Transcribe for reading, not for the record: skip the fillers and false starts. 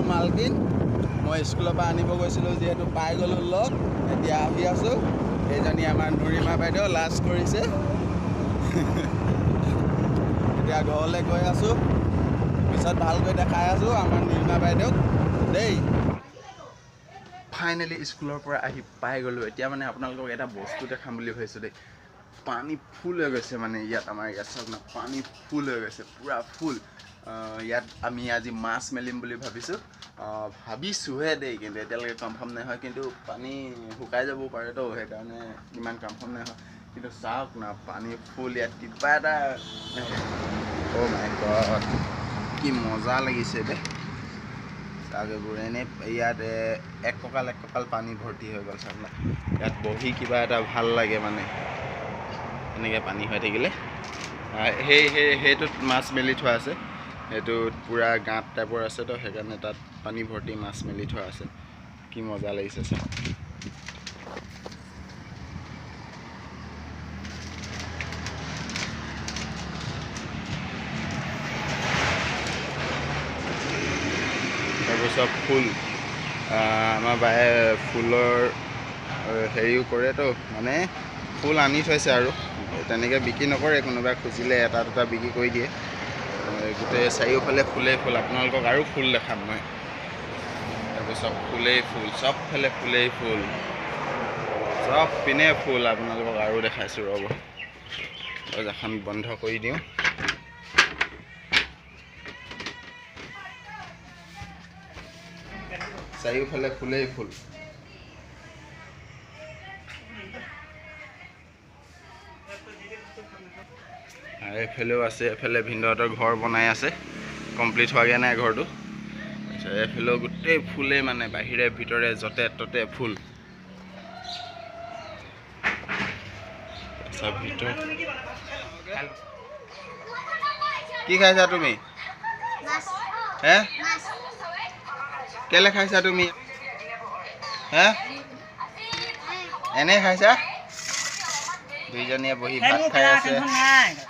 স্কুলখনৰ মালকিন মই স্কুলৰ পৰা আনিব গৈছিলোঁ যিহেতু পাই গ'লোঁ লগ এতিয়া আহি আছোঁ এইজনী আমাৰ নুৰিমা বাইদেউ লাজ কৰিছে এতিয়া ঘৰলৈ গৈ আছোঁ পিছত ভালকৈ দেখাই আছোঁ আমাৰ নুৰিমা বাইদেউক দেই ফাইনেলি স্কুলৰ পৰা আহি পাই গ'লোঁ এতিয়া মানে আপোনালোকক এটা বস্তু দেখাম বুলি ভাবিছোঁ দেই পানী ফুল হৈ গৈছে মানে ইয়াত আমাৰ ইয়াত চাওক না পানী ফুল হৈ গৈছে পুৰা ফুল ইয়াত আমি আজি মাছ মেলিম বুলি ভাবিছোঁ ভাবিছোঁহে দেই কিন্তু এতিয়ালৈকে কনফাৰ্ম নহয় কিন্তু পানী শুকাই যাব পাৰেতো সেইকাৰণে ইমান কনফাৰ্ম নহয় কিন্তু চাওক না পানী ফুল ইয়াত কিবা এটা অ' মাই গড কি মজা লাগিছে দেই চাওক এইবোৰ এনেই ইয়াত এক কঁকাল পানী ভৰ্তি হৈ গ'ল চাওক না ইয়াত বহি কিবা এটা ভাল লাগে মানে এনেকৈ পানী হৈ থাকিলে সেইটোত মাছ মেলি থোৱা আছে সেইটোত পুৰা গাঁত টাইপৰ আছে তো সেইকাৰণে তাত পানী ভৰ্তি মাছ মেলি থোৱা আছে কি মজা লাগিছে চাওক এইবোৰ চব ফুল আমাৰ বায়ে ফুলৰ হেৰিও কৰেতো মানে ফুল আনি থৈছে আৰু তেনেকৈ বিক্ৰী নকৰে কোনোবাই খুজিলে এটা দুটা বিক্ৰী কৰি দিয়ে গোটেই চাৰিওফালে ফুলেই ফুল আপোনালোকক আৰু ফুল দেখাম মই এইবোৰ চব ফুলেই ফুল চবফালে ফুলেই ফুল চব পিনে ফুল আপোনালোকক আৰু দেখাইছোঁ ৰ'ব দৰ্জাখন বন্ধ কৰি দিওঁ চাৰিওফালে ফুলেই ফুল আৰু এইফালেও আছে এফালে ভিনদেউহঁতৰ ঘৰ বনাই আছে কমপ্লিট হোৱাগৈ নাই ঘৰটো এইফালেও গোটেই ফুলেই মানে বাহিৰে ভিতৰে য'তে ত'তে ফুল ভিতৰ কি খাইছা তুমি হে কেলে খাইছা তুমি হে এনে খাইছা দুইজনীয়ে বহি ভাত খাই আছে